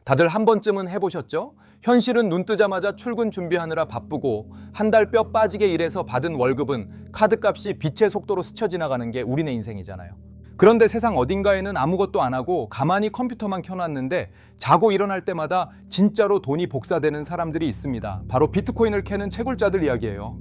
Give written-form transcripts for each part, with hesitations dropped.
다들 한 번쯤은 해보셨죠? 현실은 눈 뜨자마자 출근 준비하느라 바쁘고 한 달 뼈 빠지게 일해서 받은 월급은 카드값이 빛의 속도로 스쳐 지나가는 게 우리네 인생이잖아요. 그런데 세상 어딘가에는 아무것도 안 하고 가만히 컴퓨터만 켜놨는데 자고 일어날 때마다 진짜로 돈이 복사되는 사람들이 있습니다. 바로 비트코인을 캐는 채굴자들 이야기예요.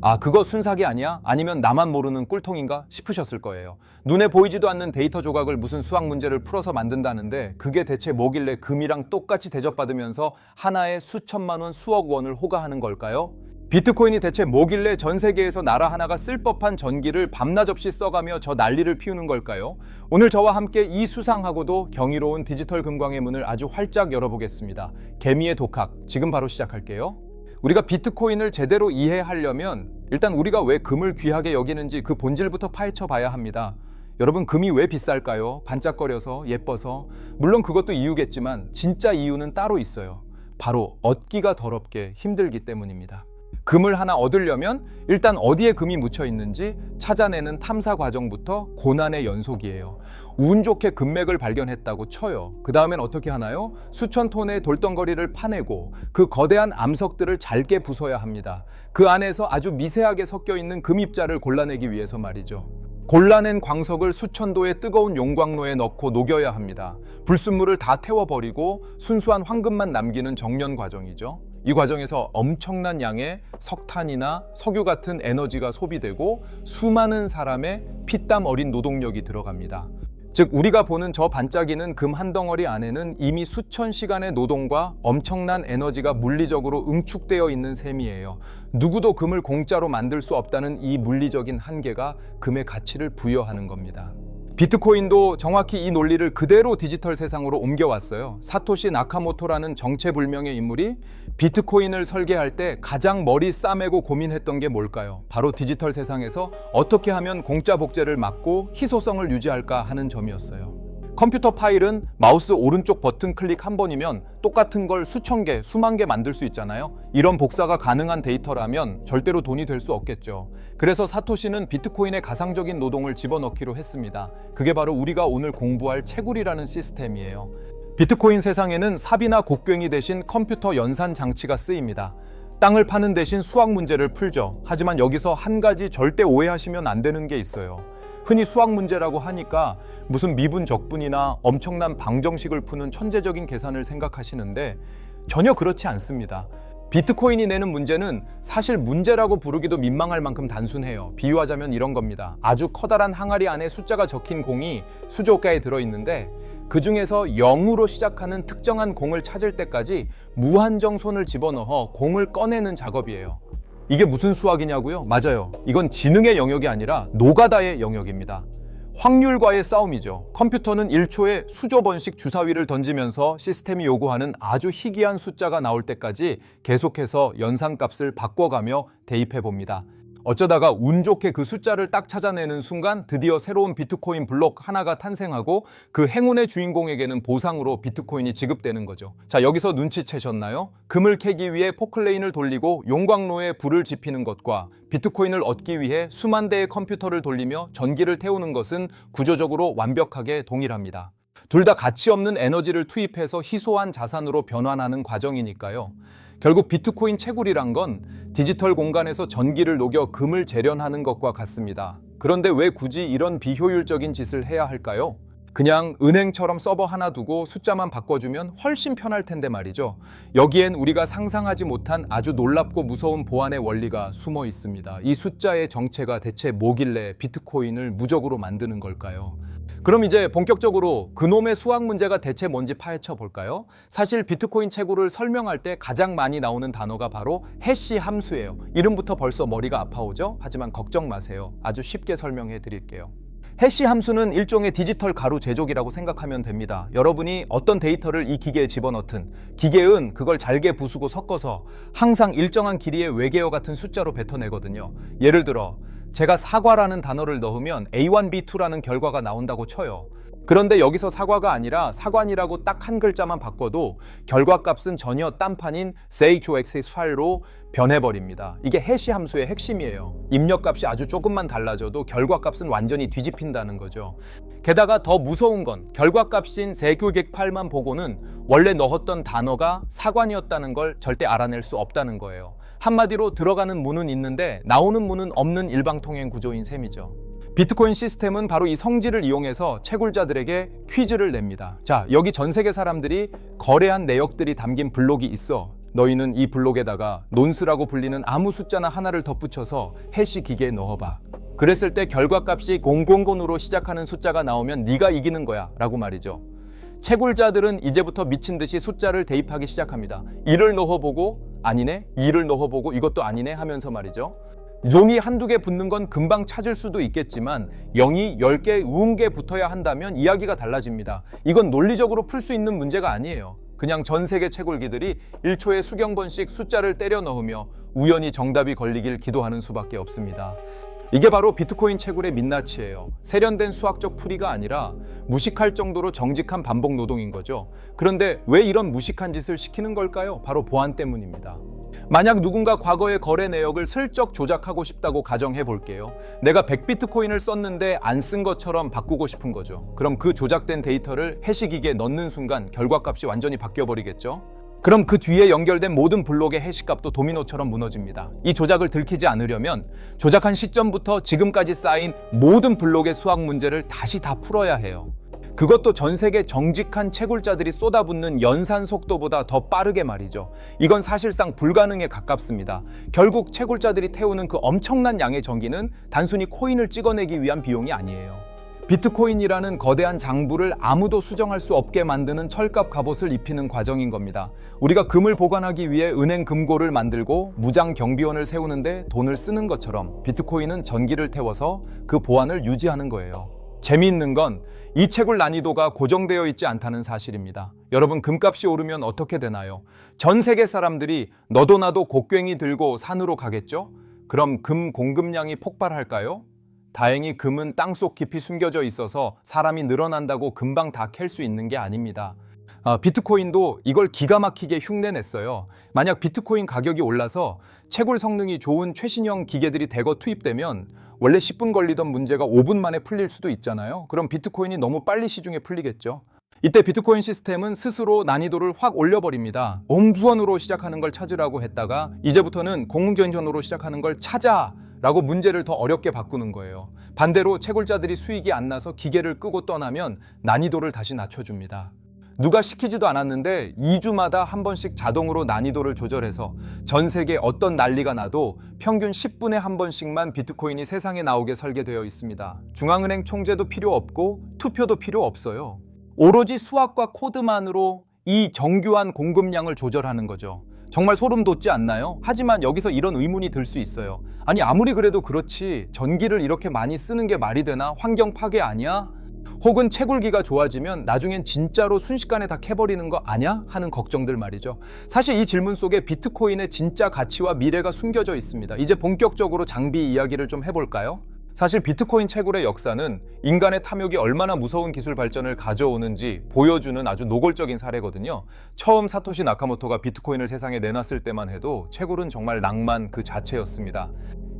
아, 그거 순삭이 아니야? 아니면 나만 모르는 꿀통인가? 싶으셨을 거예요. 눈에 보이지도 않는 데이터 조각을 무슨 수학 문제를 풀어서 만든다는데 그게 대체 뭐길래 금이랑 똑같이 대접받으면서 하나에 수천만 원, 수억 원을 호가하는 걸까요? 비트코인이 대체 뭐길래 전 세계에서 나라 하나가 쓸 법한 전기를 밤낮 없이 써가며 저 난리를 피우는 걸까요? 오늘 저와 함께 이 수상하고도 경이로운 디지털 금광의 문을 아주 활짝 열어보겠습니다. 개미의 독학, 지금 바로 시작할게요. 우리가 비트코인을 제대로 이해하려면 일단 우리가 왜 금을 귀하게 여기는지 그 본질부터 파헤쳐 봐야 합니다. 여러분, 금이 왜 비쌀까요? 반짝거려서, 예뻐서. 물론 그것도 이유겠지만 진짜 이유는 따로 있어요. 바로 얻기가 더럽게 힘들기 때문입니다. 금을 하나 얻으려면 일단 어디에 금이 묻혀 있는지 찾아내는 탐사 과정부터 고난의 연속이에요. 운 좋게 금맥을 발견했다고 쳐요. 그 다음엔 어떻게 하나요? 수천 톤의 돌덩거리를 파내고 그 거대한 암석들을 잘게 부숴야 합니다. 그 안에서 아주 미세하게 섞여 있는 금입자를 골라내기 위해서 말이죠. 골라낸 광석을 수천도의 뜨거운 용광로에 넣고 녹여야 합니다. 불순물을 다 태워버리고 순수한 황금만 남기는 정련 과정이죠. 이 과정에서 엄청난 양의 석탄이나 석유 같은 에너지가 소비되고 수많은 사람의 피땀 어린 노동력이 들어갑니다. 즉, 우리가 보는 저 반짝이는 금 한 덩어리 안에는 이미 수천 시간의 노동과 엄청난 에너지가 물리적으로 응축되어 있는 셈이에요. 누구도 금을 공짜로 만들 수 없다는 이 물리적인 한계가 금의 가치를 부여하는 겁니다. 비트코인도 정확히 이 논리를 그대로 디지털 세상으로 옮겨왔어요. 사토시 나카모토라는 정체불명의 인물이 비트코인을 설계할 때 가장 머리 싸매고 고민했던 게 뭘까요? 바로 디지털 세상에서 어떻게 하면 공짜 복제를 막고 희소성을 유지할까 하는 점이었어요. 컴퓨터 파일은 마우스 오른쪽 버튼 클릭 한 번이면 똑같은 걸 수천 개, 수만 개 만들 수 있잖아요. 이런 복사가 가능한 데이터라면 절대로 돈이 될 수 없겠죠. 그래서 사토시는 비트코인의 가상적인 노동을 집어넣기로 했습니다. 그게 바로 우리가 오늘 공부할 채굴이라는 시스템이에요. 비트코인 세상에는 삽이나 곡괭이 대신 컴퓨터 연산 장치가 쓰입니다. 땅을 파는 대신 수학 문제를 풀죠. 하지만 여기서 한 가지 절대 오해하시면 안 되는 게 있어요. 흔히 수학 문제라고 하니까 무슨 미분 적분이나 엄청난 방정식을 푸는 천재적인 계산을 생각하시는데 전혀 그렇지 않습니다. 비트코인이 내는 문제는 사실 문제라고 부르기도 민망할 만큼 단순해요. 비유하자면 이런 겁니다. 아주 커다란 항아리 안에 숫자가 적힌 공이 수조가에 들어있는데 그 중에서 0으로 시작하는 특정한 공을 찾을 때까지 무한정 손을 집어넣어 공을 꺼내는 작업이에요. 이게 무슨 수학이냐고요? 맞아요. 이건 지능의 영역이 아니라 노가다의 영역입니다. 확률과의 싸움이죠. 컴퓨터는 1초에 수조 번씩 주사위를 던지면서 시스템이 요구하는 아주 희귀한 숫자가 나올 때까지 계속해서 연산값을 바꿔가며 대입해 봅니다. 어쩌다가 운 좋게 그 숫자를 딱 찾아내는 순간 드디어 새로운 비트코인 블록 하나가 탄생하고 그 행운의 주인공에게는 보상으로 비트코인이 지급되는 거죠. 자, 여기서 눈치채셨나요? 금을 캐기 위해 포클레인을 돌리고 용광로에 불을 지피는 것과 비트코인을 얻기 위해 수만 대의 컴퓨터를 돌리며 전기를 태우는 것은 구조적으로 완벽하게 동일합니다. 둘 다 가치 없는 에너지를 투입해서 희소한 자산으로 변환하는 과정이니까요. 결국 비트코인 채굴이란 건 디지털 공간에서 전기를 녹여 금을 재련하는 것과 같습니다. 그런데 왜 굳이 이런 비효율적인 짓을 해야 할까요? 그냥 은행처럼 서버 하나 두고 숫자만 바꿔주면 훨씬 편할 텐데 말이죠. 여기엔 우리가 상상하지 못한 아주 놀랍고 무서운 보안의 원리가 숨어 있습니다. 이 숫자의 정체가 대체 뭐길래 비트코인을 무적으로 만드는 걸까요? 그럼 이제 본격적으로 그놈의 수학 문제가 대체 뭔지 파헤쳐 볼까요? 사실 비트코인 채굴을 설명할 때 가장 많이 나오는 단어가 바로 해시 함수예요. 이름부터 벌써 머리가 아파오죠? 하지만 걱정 마세요. 아주 쉽게 설명해 드릴게요. 해시 함수는 일종의 디지털 가루 제조기라고 생각하면 됩니다. 여러분이 어떤 데이터를 이 기계에 집어넣든 기계은 그걸 잘게 부수고 섞어서 항상 일정한 길이의 외계어 같은 숫자로 뱉어내거든요. 예를 들어 제가 사과라는 단어를 넣으면 A1, B2라는 결과가 나온다고 쳐요. 그런데 여기서 사과가 아니라 사관이라고 딱 한 글자만 바꿔도 결과값은 전혀 딴판인 CHOX 파일로 변해버립니다. 이게 해시 함수의 핵심이에요. 입력값이 아주 조금만 달라져도 결과값은 완전히 뒤집힌다는 거죠. 게다가 더 무서운 건 결과값인 세교객 파일만 보고는 원래 넣었던 단어가 사관이었다는 걸 절대 알아낼 수 없다는 거예요. 한마디로 들어가는 문은 있는데 나오는 문은 없는 일방통행 구조인 셈이죠. 비트코인 시스템은 바로 이 성질을 이용해서 채굴자들에게 퀴즈를 냅니다. 자, 여기 전 세계 사람들이 거래한 내역들이 담긴 블록이 있어. 너희는 이 블록에다가 논스라고 불리는 아무 숫자나 하나를 덧붙여서 해시 기계에 넣어봐. 그랬을 때 결과값이 000으로 시작하는 숫자가 나오면 네가 이기는 거야 라고 말이죠. 채굴자들은 이제부터 미친 듯이 숫자를 대입하기 시작합니다. 1을 넣어보고 아니네, 2를 넣어보고 이것도 아니네 하면서 말이죠. 종이 한두 개 붙는 건 금방 찾을 수도 있겠지만 0이 10개, 20개 붙어야 한다면 이야기가 달라집니다. 이건 논리적으로 풀 수 있는 문제가 아니에요. 그냥 전 세계 채굴기들이 1초에 수경 번씩 숫자를 때려 넣으며 우연히 정답이 걸리길 기도하는 수밖에 없습니다. 이게 바로 비트코인 채굴의 민낯이에요. 세련된 수학적 풀이가 아니라 무식할 정도로 정직한 반복 노동인 거죠. 그런데 왜 이런 무식한 짓을 시키는 걸까요? 바로 보안 때문입니다. 만약 누군가 과거의 거래 내역을 슬쩍 조작하고 싶다고 가정해 볼게요. 내가 100비트코인을 썼는데 안 쓴 것처럼 바꾸고 싶은 거죠. 그럼 그 조작된 데이터를 해시기기에 넣는 순간 결과값이 완전히 바뀌어 버리겠죠? 그럼 그 뒤에 연결된 모든 블록의 해시값도 도미노처럼 무너집니다. 이 조작을 들키지 않으려면 조작한 시점부터 지금까지 쌓인 모든 블록의 수학 문제를 다시 다 풀어야 해요. 그것도 전 세계 정직한 채굴자들이 쏟아붓는 연산 속도보다 더 빠르게 말이죠. 이건 사실상 불가능에 가깝습니다. 결국 채굴자들이 태우는 그 엄청난 양의 전기는 단순히 코인을 찍어내기 위한 비용이 아니에요. 비트코인이라는 거대한 장부를 아무도 수정할 수 없게 만드는 철갑 갑옷을 입히는 과정인 겁니다. 우리가 금을 보관하기 위해 은행 금고를 만들고 무장 경비원을 세우는데 돈을 쓰는 것처럼 비트코인은 전기를 태워서 그 보안을 유지하는 거예요. 재미있는 건 이 채굴 난이도가 고정되어 있지 않다는 사실입니다. 여러분, 금값이 오르면 어떻게 되나요? 전 세계 사람들이 너도 나도 곡괭이 들고 산으로 가겠죠? 그럼 금 공급량이 폭발할까요? 다행히 금은 땅속 깊이 숨겨져 있어서 사람이 늘어난다고 금방 다 캘 수 있는 게 아닙니다. 비트코인도 이걸 기가 막히게 흉내냈어요. 만약 비트코인 가격이 올라서 채굴 성능이 좋은 최신형 기계들이 대거 투입되면 원래 10분 걸리던 문제가 5분 만에 풀릴 수도 있잖아요. 그럼 비트코인이 너무 빨리 시중에 풀리겠죠. 이때 비트코인 시스템은 스스로 난이도를 확 올려버립니다. 옴수원으로 시작하는 걸 찾으라고 했다가 이제부터는 공전전으로 시작하는 걸 찾아! 라고 문제를 더 어렵게 바꾸는 거예요. 반대로 채굴자들이 수익이 안 나서 기계를 끄고 떠나면 난이도를 다시 낮춰줍니다. 누가 시키지도 않았는데 2주마다 한 번씩 자동으로 난이도를 조절해서 전 세계 어떤 난리가 나도 평균 10분에 한 번씩만 비트코인이 세상에 나오게 설계되어 있습니다. 중앙은행 총재도 필요 없고 투표도 필요 없어요. 오로지 수학과 코드만으로 이 정교한 공급량을 조절하는 거죠. 정말 소름 돋지 않나요? 하지만 여기서 이런 의문이 들 수 있어요. 아니, 아무리 그래도 그렇지 전기를 이렇게 많이 쓰는 게 말이 되나? 환경 파괴 아니야? 혹은 채굴기가 좋아지면 나중엔 진짜로 순식간에 다 캐버리는 거 아냐? 하는 걱정들 말이죠. 사실 이 질문 속에 비트코인의 진짜 가치와 미래가 숨겨져 있습니다. 이제 본격적으로 장비 이야기를 좀 해볼까요? 사실 비트코인 채굴의 역사는 인간의 탐욕이 얼마나 무서운 기술 발전을 가져오는지 보여주는 아주 노골적인 사례거든요. 처음 사토시 나카모토가 비트코인을 세상에 내놨을 때만 해도 채굴은 정말 낭만 그 자체였습니다.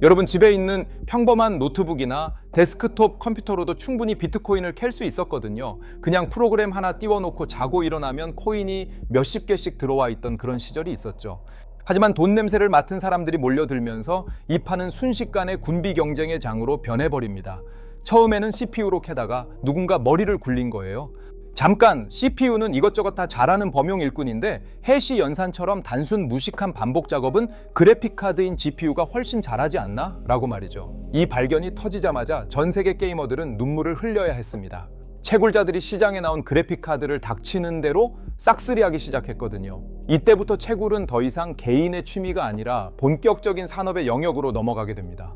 여러분, 집에 있는 평범한 노트북이나 데스크톱 컴퓨터로도 충분히 비트코인을 캘 수 있었거든요. 그냥 프로그램 하나 띄워놓고 자고 일어나면 코인이 몇십 개씩 들어와 있던 그런 시절이 있었죠. 하지만 돈 냄새를 맡은 사람들이 몰려들면서 이 판은 순식간에 군비 경쟁의 장으로 변해버립니다. 처음에는 CPU로 캐다가 누군가 머리를 굴린 거예요. 잠깐, CPU는 이것저것 다 잘하는 범용 일꾼인데 해시 연산처럼 단순 무식한 반복 작업은 그래픽카드인 GPU가 훨씬 잘하지 않나? 라고 말이죠. 이 발견이 터지자마자 전 세계 게이머들은 눈물을 흘려야 했습니다. 채굴자들이 시장에 나온 그래픽카드를 닥치는 대로 싹쓸이하기 시작했거든요. 이때부터 채굴은 더 이상 개인의 취미가 아니라 본격적인 산업의 영역으로 넘어가게 됩니다.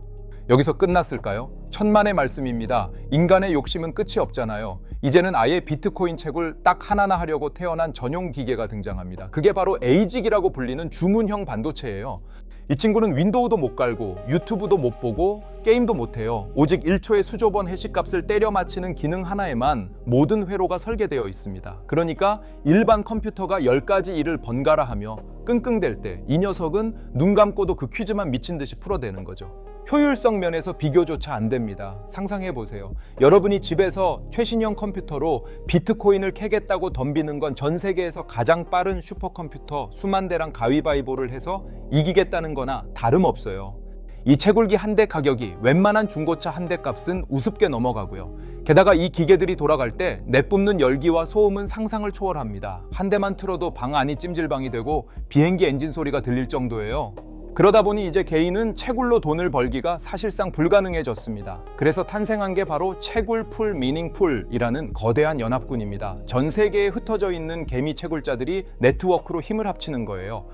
여기서 끝났을까요? 천만의 말씀입니다. 인간의 욕심은 끝이 없잖아요. 이제는 아예 비트코인 채굴 딱 하나나 하려고 태어난 전용 기계가 등장합니다. 그게 바로 에이직이라고 불리는 주문형 반도체예요. 이 친구는 윈도우도 못 깔고 유튜브도 못 보고 게임도 못 해요. 오직 1초에 수조 번 해시값을 때려 맞히는 기능 하나에만 모든 회로가 설계되어 있습니다. 그러니까 일반 컴퓨터가 10가지 일을 번갈아 하며 끙끙댈 때 이 녀석은 눈 감고도 그 퀴즈만 미친 듯이 풀어대는 거죠. 효율성 면에서 비교조차 안 됩니다. 상상해 보세요. 여러분이 집에서 최신형 컴퓨터로 비트코인을 캐겠다고 덤비는 건 전 세계에서 가장 빠른 슈퍼컴퓨터 수만 대랑 가위바위보를 해서 이기겠다는 거나 다름없어요. 이 채굴기 한 대 가격이 웬만한 중고차 한 대 값은 우습게 넘어가고요. 게다가 이 기계들이 돌아갈 때 내뿜는 열기와 소음은 상상을 초월합니다. 한 대만 틀어도 방 안이 찜질방이 되고 비행기 엔진 소리가 들릴 정도예요. 그러다 보니 이제 개인은 채굴로 돈을 벌기가 사실상 불가능해졌습니다. 그래서 탄생한 게 바로 채굴풀 미닝풀이라는 거대한 연합군입니다. 전 세계에 흩어져 있는 개미 채굴자들이 네트워크로 힘을 합치는 거예요.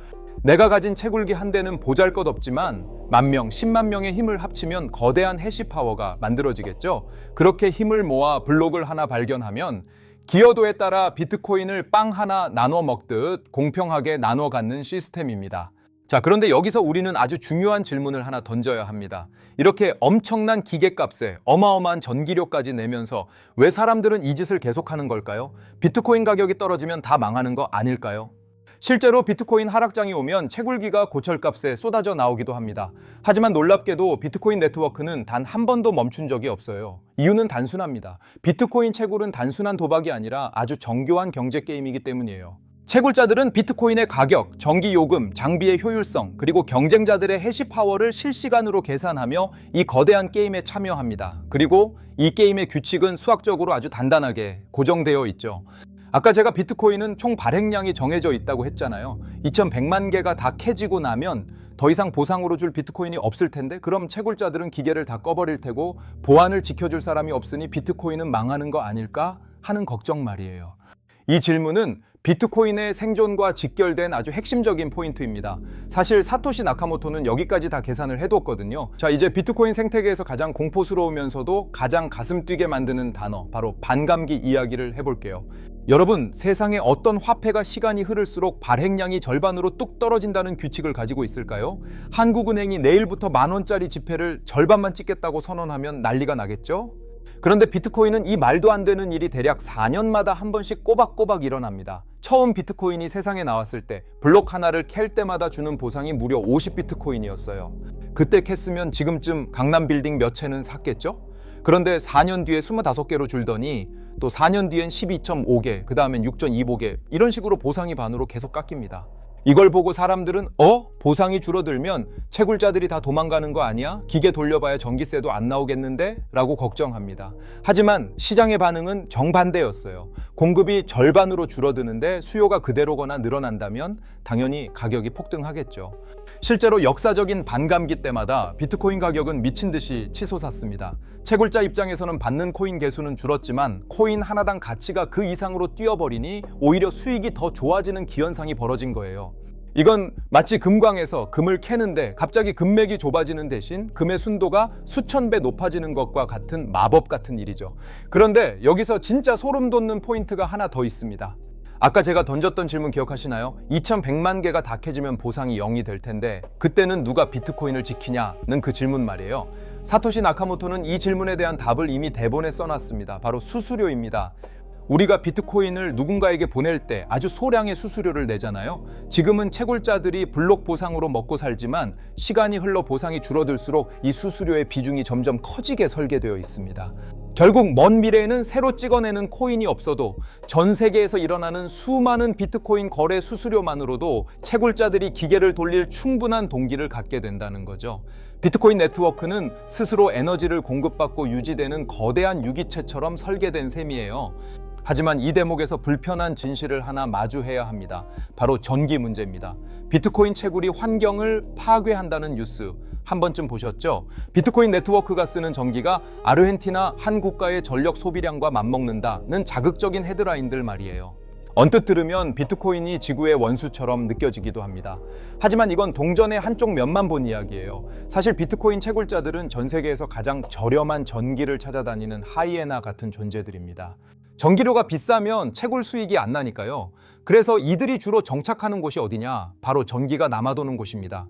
내가 가진 채굴기 한 대는 보잘것없지만 10,000명, 10만 명의 힘을 합치면 거대한 해시파워가 만들어지겠죠. 그렇게 힘을 모아 블록을 하나 발견하면 기여도에 따라 비트코인을 빵 하나 나눠 먹듯 공평하게 나눠 갖는 시스템입니다. 자, 그런데 여기서 우리는 아주 중요한 질문을 하나 던져야 합니다. 이렇게 엄청난 기계값에 어마어마한 전기료까지 내면서 왜 사람들은 이 짓을 계속하는 걸까요? 비트코인 가격이 떨어지면 다 망하는 거 아닐까요? 실제로 비트코인 하락장이 오면 채굴기가 고철값에 쏟아져 나오기도 합니다. 하지만 놀랍게도 비트코인 네트워크는 단 한 번도 멈춘 적이 없어요. 이유는 단순합니다. 비트코인 채굴은 단순한 도박이 아니라 아주 정교한 경제 게임이기 때문이에요. 채굴자들은 비트코인의 가격, 전기 요금, 장비의 효율성, 그리고 경쟁자들의 해시파워를 실시간으로 계산하며 이 거대한 게임에 참여합니다. 그리고 이 게임의 규칙은 수학적으로 아주 단단하게 고정되어 있죠. 아까 제가 비트코인은 총 발행량이 정해져 있다고 했잖아요. 2100만 개가 다 캐지고 나면 더 이상 보상으로 줄 비트코인이 없을 텐데 그럼 채굴자들은 기계를 다 꺼버릴 테고 보안을 지켜줄 사람이 없으니 비트코인은 망하는 거 아닐까 하는 걱정 말이에요. 이 질문은 비트코인의 생존과 직결된 아주 핵심적인 포인트입니다. 사실 사토시 나카모토는 여기까지 다 계산을 해뒀거든요. 자, 이제 비트코인 생태계에서 가장 공포스러우면서도 가장 가슴 뛰게 만드는 단어, 바로 반감기 이야기를 해볼게요. 여러분, 세상에 어떤 화폐가 시간이 흐를수록 발행량이 절반으로 뚝 떨어진다는 규칙을 가지고 있을까요? 한국은행이 내일부터 10,000원짜리 지폐를 절반만 찍겠다고 선언하면 난리가 나겠죠? 그런데 비트코인은 이 말도 안 되는 일이 대략 4년마다 한 번씩 꼬박꼬박 일어납니다. 처음 비트코인이 세상에 나왔을 때 블록 하나를 캘 때마다 주는 보상이 무려 50비트코인이었어요. 그때 캤으면 지금쯤 강남 빌딩 몇 채는 샀겠죠? 그런데 4년 뒤에 25개로 줄더니 또 4년 뒤엔 12.5개, 그 다음엔 6.25개 이런 식으로 보상이 반으로 계속 깎입니다. 이걸 보고 사람들은 보상이 줄어들면 채굴자들이 다 도망가는 거 아니야? 기계 돌려봐야 전기세도 안 나오겠는데? 라고 걱정합니다. 하지만 시장의 반응은 정반대였어요. 공급이 절반으로 줄어드는데 수요가 그대로거나 늘어난다면 당연히 가격이 폭등하겠죠. 실제로 역사적인 반감기 때마다 비트코인 가격은 미친 듯이 치솟았습니다. 채굴자 입장에서는 받는 코인 개수는 줄었지만 코인 하나당 가치가 그 이상으로 뛰어버리니 오히려 수익이 더 좋아지는 기현상이 벌어진 거예요. 이건 마치 금광에서 금을 캐는데 갑자기 금맥이 좁아지는 대신 금의 순도가 수천 배 높아지는 것과 같은 마법 같은 일이죠. 그런데 여기서 진짜 소름 돋는 포인트가 하나 더 있습니다. 아까 제가 던졌던 질문 기억하시나요? 2100만 개가 다 캐지면 보상이 0이 될 텐데 그때는 누가 비트코인을 지키냐는 그 질문 말이에요. 사토시 나카모토는 이 질문에 대한 답을 이미 대본에 써놨습니다. 바로 수수료입니다. 우리가 비트코인을 누군가에게 보낼 때 아주 소량의 수수료를 내잖아요. 지금은 채굴자들이 블록 보상으로 먹고 살지만 시간이 흘러 보상이 줄어들수록 이 수수료의 비중이 점점 커지게 설계되어 있습니다. 결국 먼 미래에는 새로 찍어내는 코인이 없어도 전 세계에서 일어나는 수많은 비트코인 거래 수수료만으로도 채굴자들이 기계를 돌릴 충분한 동기를 갖게 된다는 거죠. 비트코인 네트워크는 스스로 에너지를 공급받고 유지되는 거대한 유기체처럼 설계된 셈이에요. 하지만 이 대목에서 불편한 진실을 하나 마주해야 합니다. 바로 전기 문제입니다. 비트코인 채굴이 환경을 파괴한다는 뉴스 한 번쯤 보셨죠? 비트코인 네트워크가 쓰는 전기가 아르헨티나 한 국가의 전력 소비량과 맞먹는다는 자극적인 헤드라인들 말이에요. 언뜻 들으면 비트코인이 지구의 원수처럼 느껴지기도 합니다. 하지만 이건 동전의 한쪽 면만 본 이야기예요. 사실 비트코인 채굴자들은 전 세계에서 가장 저렴한 전기를 찾아다니는 하이에나 같은 존재들입니다. 전기료가 비싸면 채굴 수익이 안 나니까요. 그래서 이들이 주로 정착하는 곳이 어디냐? 바로 전기가 남아도는 곳입니다.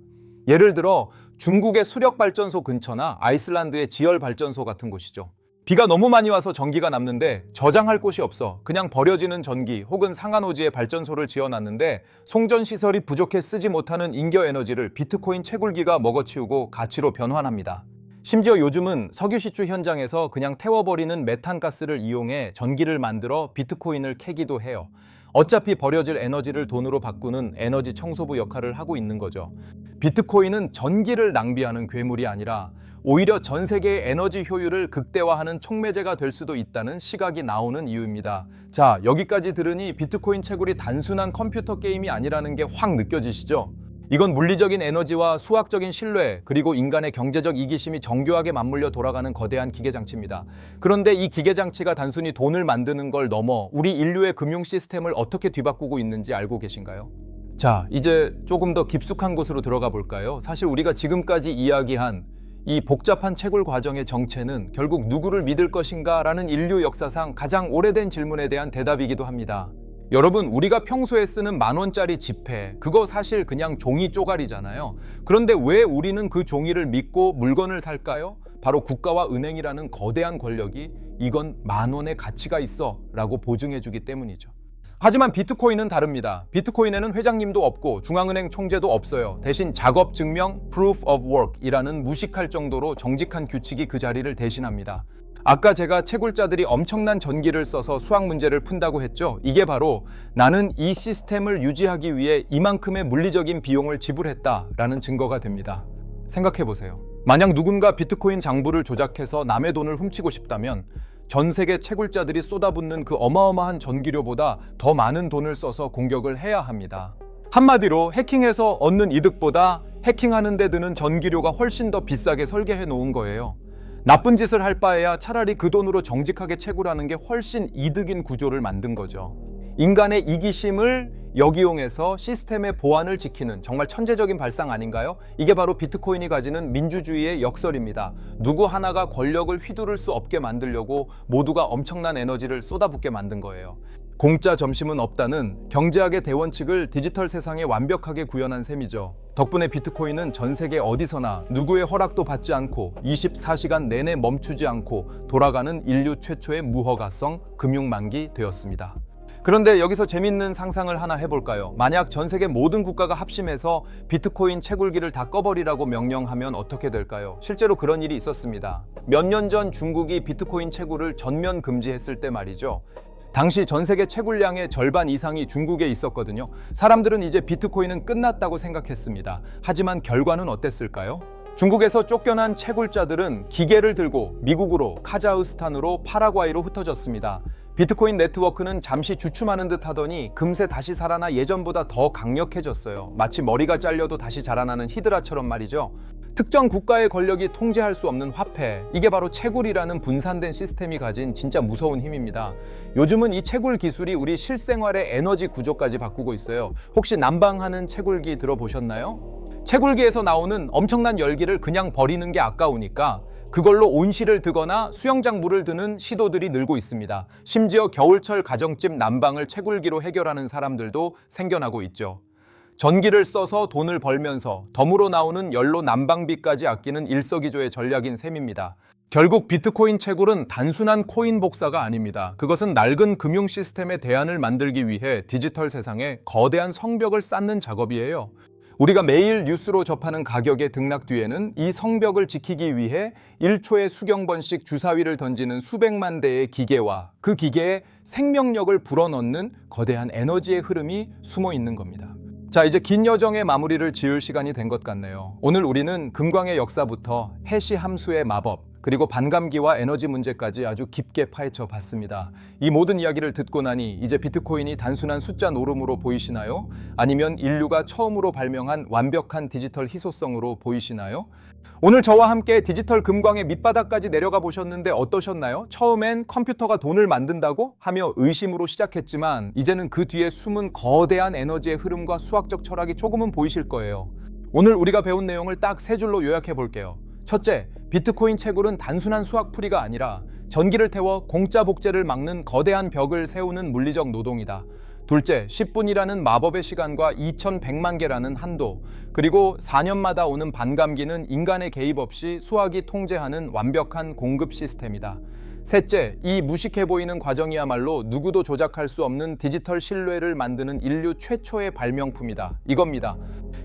예를 들어 중국의 수력발전소 근처나 아이슬란드의 지열발전소 같은 곳이죠. 비가 너무 많이 와서 전기가 남는데 저장할 곳이 없어 그냥 버려지는 전기 혹은 상한오지에 발전소를 지어놨는데 송전시설이 부족해 쓰지 못하는 잉여에너지를 비트코인 채굴기가 먹어치우고 가치로 변환합니다. 심지어 요즘은 석유 시추 현장에서 그냥 태워버리는 메탄가스를 이용해 전기를 만들어 비트코인을 캐기도 해요. 어차피 버려질 에너지를 돈으로 바꾸는 에너지 청소부 역할을 하고 있는 거죠. 비트코인은 전기를 낭비하는 괴물이 아니라 오히려 전 세계의 에너지 효율을 극대화하는 촉매제가 될 수도 있다는 시각이 나오는 이유입니다. 자, 여기까지 들으니 비트코인 채굴이 단순한 컴퓨터 게임이 아니라는 게 확 느껴지시죠? 이건 물리적인 에너지와 수학적인 신뢰, 그리고 인간의 경제적 이기심이 정교하게 맞물려 돌아가는 거대한 기계장치입니다. 그런데 이 기계장치가 단순히 돈을 만드는 걸 넘어 우리 인류의 금융 시스템을 어떻게 뒤바꾸고 있는지 알고 계신가요? 자, 이제 조금 더 깊숙한 곳으로 들어가 볼까요? 사실 우리가 지금까지 이야기한 이 복잡한 채굴 과정의 정체는 결국 누구를 믿을 것인가 라는 인류 역사상 가장 오래된 질문에 대한 대답이기도 합니다. 여러분, 우리가 평소에 쓰는 10,000원짜리 지폐, 그거 사실 그냥 종이 쪼가리잖아요. 그런데 왜 우리는 그 종이를 믿고 물건을 살까요? 바로 국가와 은행이라는 거대한 권력이 이건 10,000원의 가치가 있어 라고 보증해주기 때문이죠. 하지만 비트코인은 다릅니다. 비트코인에는 회장님도 없고 중앙은행 총재도 없어요. 대신 작업 증명 Proof of Work 이라는 무식할 정도로 정직한 규칙이 그 자리를 대신합니다. 아까 제가 채굴자들이 엄청난 전기를 써서 수학 문제를 푼다고 했죠. 이게 바로 나는 이 시스템을 유지하기 위해 이만큼의 물리적인 비용을 지불했다라는 증거가 됩니다. 생각해보세요. 만약 누군가 비트코인 장부를 조작해서 남의 돈을 훔치고 싶다면 전 세계 채굴자들이 쏟아붓는 그 어마어마한 전기료보다 더 많은 돈을 써서 공격을 해야 합니다. 한마디로 해킹해서 얻는 이득보다 해킹하는 데 드는 전기료가 훨씬 더 비싸게 설계해 놓은 거예요. 나쁜 짓을 할 바에야 차라리 그 돈으로 정직하게 채굴하는 게 훨씬 이득인 구조를 만든 거죠. 인간의 이기심을 역이용해서 시스템의 보안을 지키는 정말 천재적인 발상 아닌가요? 이게 바로 비트코인이 가지는 민주주의의 역설입니다. 누구 하나가 권력을 휘두를 수 없게 만들려고 모두가 엄청난 에너지를 쏟아붓게 만든 거예요. 공짜 점심은 없다는 경제학의 대원칙을 디지털 세상에 완벽하게 구현한 셈이죠. 덕분에 비트코인은 전 세계 어디서나 누구의 허락도 받지 않고 24시간 내내 멈추지 않고 돌아가는 인류 최초의 무허가성 금융만기 되었습니다. 그런데 여기서 재밌는 상상을 하나 해볼까요? 만약 전 세계 모든 국가가 합심해서 비트코인 채굴기를 다 꺼버리라고 명령하면 어떻게 될까요? 실제로 그런 일이 있었습니다. 몇 년 전 중국이 비트코인 채굴을 전면 금지했을 때 말이죠. 당시 전 세계 채굴량의 절반 이상이 중국에 있었거든요. 사람들은 이제 비트코인은 끝났다고 생각했습니다. 하지만 결과는 어땠을까요? 중국에서 쫓겨난 채굴자들은 기계를 들고 미국으로, 카자흐스탄으로, 파라과이로 흩어졌습니다. 비트코인 네트워크는 잠시 주춤하는 듯 하더니 금세 다시 살아나 예전보다 더 강력해졌어요. 마치 머리가 잘려도 다시 자라나는 히드라처럼 말이죠. 특정 국가의 권력이 통제할 수 없는 화폐, 이게 바로 채굴이라는 분산된 시스템이 가진 진짜 무서운 힘입니다. 요즘은 이 채굴 기술이 우리 실생활의 에너지 구조까지 바꾸고 있어요. 혹시 난방하는 채굴기 들어보셨나요? 채굴기에서 나오는 엄청난 열기를 그냥 버리는 게 아까우니까 그걸로 온실을 드거나 수영장 물을 드는 시도들이 늘고 있습니다. 심지어 겨울철 가정집 난방을 채굴기로 해결하는 사람들도 생겨나고 있죠. 전기를 써서 돈을 벌면서 덤으로 나오는 연료 난방비까지 아끼는 일석이조의 전략인 셈입니다. 결국 비트코인 채굴은 단순한 코인 복사가 아닙니다. 그것은 낡은 금융 시스템의 대안을 만들기 위해 디지털 세상에 거대한 성벽을 쌓는 작업이에요. 우리가 매일 뉴스로 접하는 가격의 등락 뒤에는 이 성벽을 지키기 위해 1초에 수경 번씩 주사위를 던지는 수백만 대의 기계와 그 기계에 생명력을 불어넣는 거대한 에너지의 흐름이 숨어 있는 겁니다. 자, 이제 긴 여정의 마무리를 지을 시간이 된 것 같네요. 오늘 우리는 금광의 역사부터 해시 함수의 마법, 그리고 반감기와 에너지 문제까지 아주 깊게 파헤쳐 봤습니다. 이 모든 이야기를 듣고 나니 이제 비트코인이 단순한 숫자 노름으로 보이시나요? 아니면 인류가 처음으로 발명한 완벽한 디지털 희소성으로 보이시나요? 오늘 저와 함께 디지털 금광의 밑바닥까지 내려가 보셨는데 어떠셨나요? 처음엔 컴퓨터가 돈을 만든다고 하며 의심으로 시작했지만 이제는 그 뒤에 숨은 거대한 에너지의 흐름과 수학적 철학이 조금은 보이실 거예요. 오늘 우리가 배운 내용을 딱 세 줄로 요약해 볼게요. 첫째, 비트코인 채굴은 단순한 수학풀이가 아니라 전기를 태워 공짜 복제를 막는 거대한 벽을 세우는 물리적 노동이다. 둘째, 10분이라는 마법의 시간과 2100만 개라는 한도, 그리고 4년마다 오는 반감기는 인간의 개입 없이 수학이 통제하는 완벽한 공급 시스템이다. 셋째, 이 무식해 보이는 과정이야말로 누구도 조작할 수 없는 디지털 신뢰를 만드는 인류 최초의 발명품이다. 이겁니다.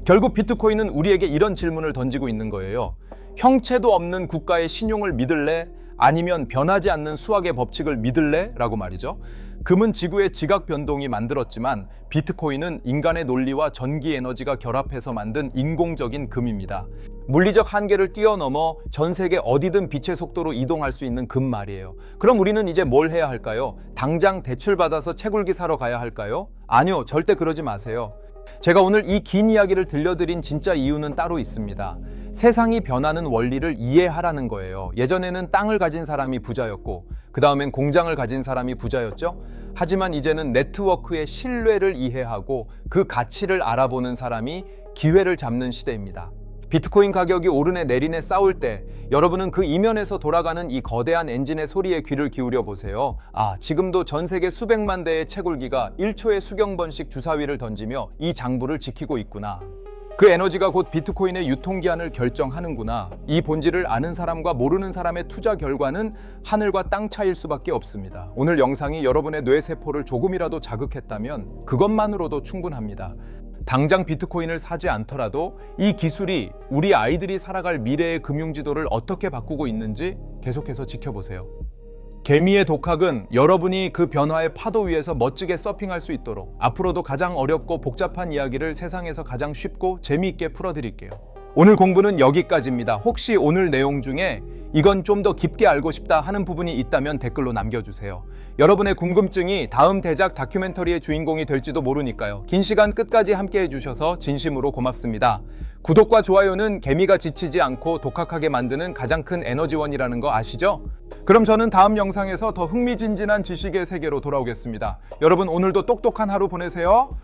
결국 비트코인은 우리에게 이런 질문을 던지고 있는 거예요. 형체도 없는 국가의 신용을 믿을래? 아니면 변하지 않는 수학의 법칙을 믿을래? 라고 말이죠. 금은 지구의 지각 변동이 만들었지만 비트코인은 인간의 논리와 전기 에너지가 결합해서 만든 인공적인 금입니다. 물리적 한계를 뛰어넘어 전 세계 어디든 빛의 속도로 이동할 수 있는 금 말이에요. 그럼 우리는 이제 뭘 해야 할까요? 당장 대출받아서 채굴기 사러 가야 할까요? 아니요, 절대 그러지 마세요. 제가 오늘 이 긴 이야기를 들려드린 진짜 이유는 따로 있습니다. 세상이 변하는 원리를 이해하라는 거예요. 예전에는 땅을 가진 사람이 부자였고 그 다음엔 공장을 가진 사람이 부자였죠. 하지만 이제는 네트워크의 신뢰를 이해하고 그 가치를 알아보는 사람이 기회를 잡는 시대입니다. 비트코인 가격이 오르네 내리네 싸울 때 여러분은 그 이면에서 돌아가는 이 거대한 엔진의 소리에 귀를 기울여 보세요. 아, 지금도 전 세계 수백만 대의 채굴기가 1초에 수경 번씩 주사위를 던지며 이 장부를 지키고 있구나. 그 에너지가 곧 비트코인의 유통기한을 결정하는구나. 이 본질을 아는 사람과 모르는 사람의 투자 결과는 하늘과 땅 차이일 수밖에 없습니다. 오늘 영상이 여러분의 뇌세포를 조금이라도 자극했다면 그것만으로도 충분합니다. 당장 비트코인을 사지 않더라도 이 기술이 우리 아이들이 살아갈 미래의 금융지도를 어떻게 바꾸고 있는지 계속해서 지켜보세요. 개미의 독학은 여러분이 그 변화의 파도 위에서 멋지게 서핑할 수 있도록 앞으로도 가장 어렵고 복잡한 이야기를 세상에서 가장 쉽고 재미있게 풀어드릴게요. 오늘 공부는 여기까지입니다. 혹시 오늘 내용 중에 이건 좀 더 깊게 알고 싶다 하는 부분이 있다면 댓글로 남겨주세요. 여러분의 궁금증이 다음 대작 다큐멘터리의 주인공이 될지도 모르니까요. 긴 시간 끝까지 함께 해주셔서 진심으로 고맙습니다. 구독과 좋아요는 개미가 지치지 않고 독학하게 만드는 가장 큰 에너지원이라는 거 아시죠? 그럼 저는 다음 영상에서 더 흥미진진한 지식의 세계로 돌아오겠습니다. 여러분 오늘도 똑똑한 하루 보내세요.